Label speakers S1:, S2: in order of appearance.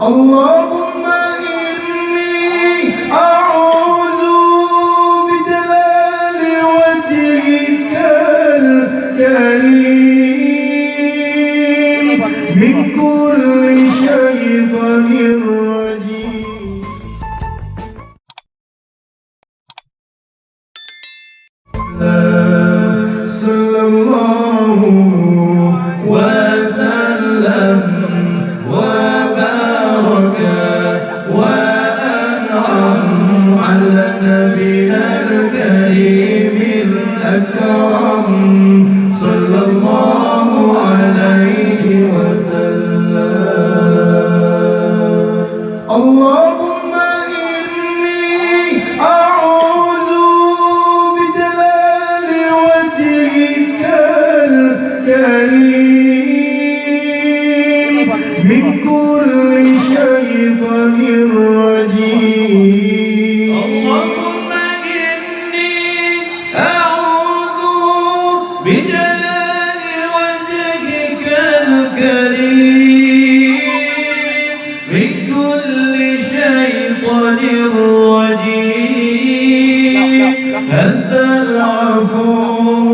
S1: اللهم إني أعوذ بجلال وجهك الكريم من كل شيطان رجيم. صلى الله وسلم وبارك وأنعم على نبينا الكريم الأكرم صلى الله عليه وسلم. اللهم إني أعوذ بجلال وجهك الكريم من كل شيطان رجيم.
S2: اللهم إني أعوذ بجلال وجهك الكريم من كل شيطان رجيم. أنت العفو